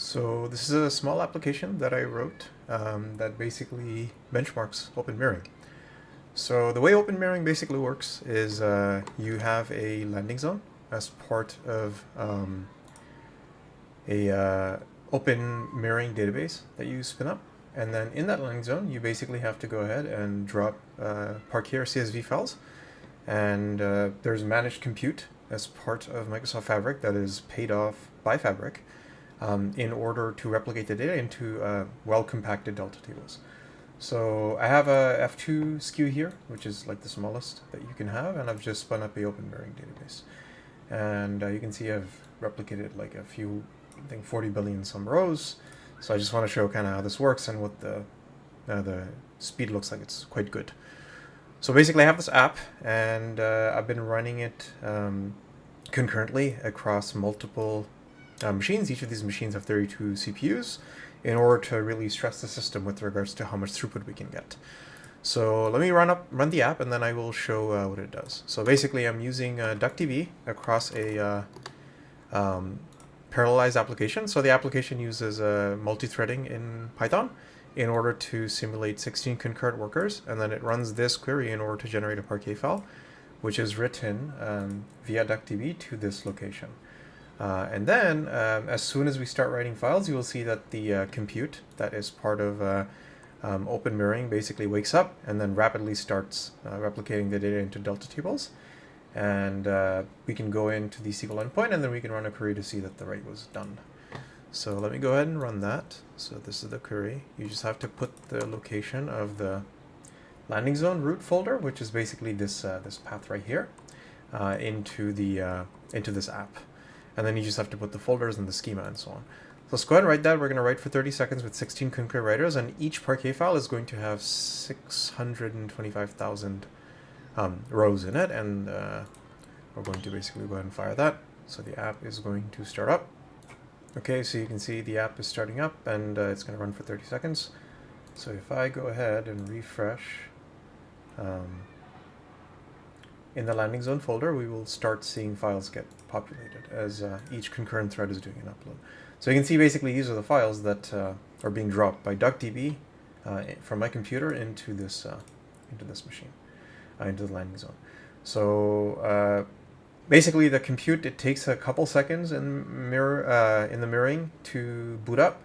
So this is a small application that I wrote that basically benchmarks open mirroring. So the way open mirroring basically works is you have a landing zone as part of a open mirroring database that you spin up. And then in that landing zone, you basically have to go ahead and drop parquet or CSV files. And there's managed compute as part of Microsoft Fabric that is paid off by Fabric in order to replicate the data into well-compacted delta tables. So I have a F2 SKU here, which is like the smallest that you can have, and I've just spun up a open mirroring database. And you can see I've replicated like a few, I think 40 billion some rows. So I just want to show kind of how this works and what the speed looks like. It's quite good. So basically I have this app, and I've been running it concurrently across multiple machines. Each of these machines have 32 CPUs in order to really stress the system with regards to how much throughput we can get. So let me run the app, and then I will show what it does. So basically I'm using DuckDB across a parallelized application. So the application uses multi-threading in Python in order to simulate 16 concurrent workers, and then it runs this query in order to generate a parquet file, which is written via DuckDB to this location. And then as soon as we start writing files, you will see that the compute that is part of open mirroring basically wakes up and then rapidly starts replicating the data into delta tables. And we can go into the SQL endpoint, and then we can run a query to see that the write was done. So let me go ahead and run that. So this is the query. You just have to put the location of the landing zone root folder, which is basically this this path right here, into this app. And then you just have to put the folders and the schema and so on. So let's go ahead and write that. We're going to write for 30 seconds with 16 concurrent writers, and each parquet file is going to have 625,000 rows in it, and we're going to basically go ahead and fire that. So the app is going to start up. Okay, so you can see the app is starting up, and it's going to run for 30 seconds. So if I go ahead and refresh, in the landing zone folder, we will start seeing files get populated as each concurrent thread is doing an upload. So you can see basically these are the files that are being dropped by DuckDB from my computer into this machine, into the landing zone. So basically the compute, it takes a couple seconds in the mirroring to boot up.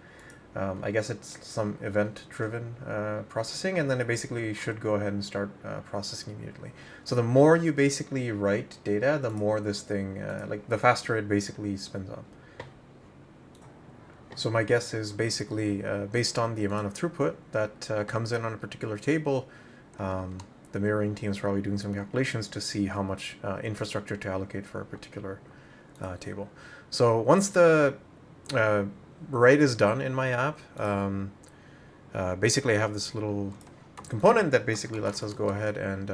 I guess it's some event-driven processing, and then it basically should go ahead and start processing immediately. So the more you basically write data, the more this thing, like the faster it basically spins up. So my guess is basically based on the amount of throughput that comes in on a particular table, the mirroring team is probably doing some calculations to see how much infrastructure to allocate for a particular table. So once the write is done in my app, basically I have this little component that basically lets us go ahead and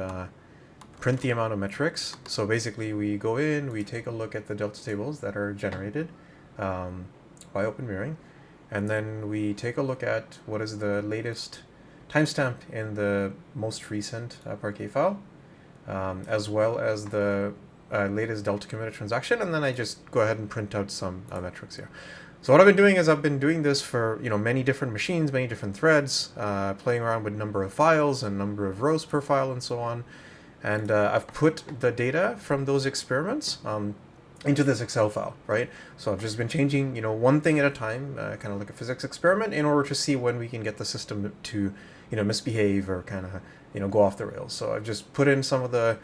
print the amount of metrics. So basically we go in, we take a look at the delta tables that are generated by open mirroring, and then we take a look at what is the latest timestamp in the most recent parquet file, as well as the latest delta committed transaction, and then I just go ahead and print out some metrics here. So what I've been doing is I've been doing this for many different machines, many different threads, playing around with number of files and number of rows per file and so on. And I've put the data from those experiments into this Excel file, right? So I've just been changing, one thing at a time, kind of like a physics experiment, in order to see when we can get the system to, misbehave or kind of, go off the rails. So I've just put in some of the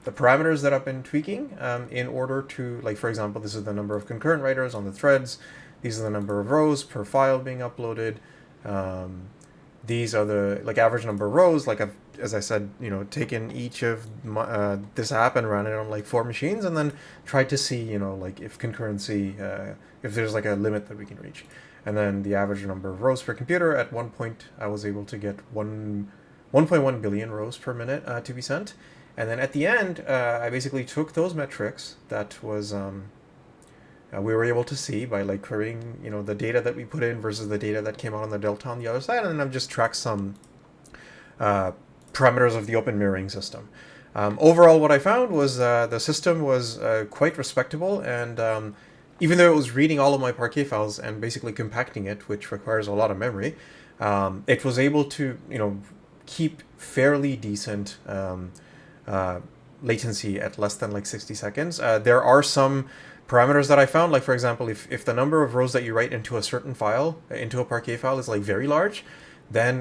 parameters that I've been tweaking in order to, like, for example, this is the number of concurrent writers on the threads. These are the number of rows per file being uploaded. These are the average number of rows. Like as I said, taken each of this app and ran it on like 4 machines, and then tried to see, like if concurrency, if there's like a limit that we can reach. And then the average number of rows per computer. At one point, I was able to get 1.1 billion rows per minute to be sent. And then at the end, I basically took those metrics that was we were able to see by like querying, the data that we put in versus the data that came out on the delta on the other side, and then I've just tracked some parameters of the open mirroring system. Overall, what I found was the system was quite respectable, and even though it was reading all of my Parquet files and basically compacting it, which requires a lot of memory, it was able to, keep fairly decent latency at less than like 60 seconds. There are some parameters that I found, like for example, if the number of rows that you write into a certain file, into a Parquet file, is like very large, then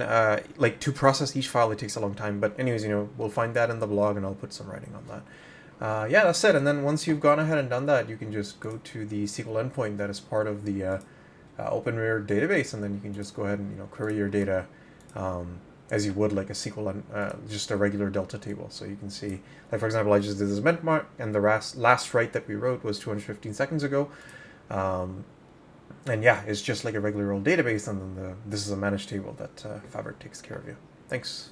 like to process each file it takes a long time. But anyways, we'll find that in the blog and I'll put some writing on that. Yeah, that's it. And then once you've gone ahead and done that, you can just go to the SQL endpoint that is part of the OpenWare database, and then you can just go ahead and query your data as you would like a SQL, just a regular Delta table. So you can see, like for example, I just did this benchmark, and the last write that we wrote was 215 seconds ago. And yeah, it's just like a regular old database, and then this is a managed table that Fabric takes care of you. Thanks.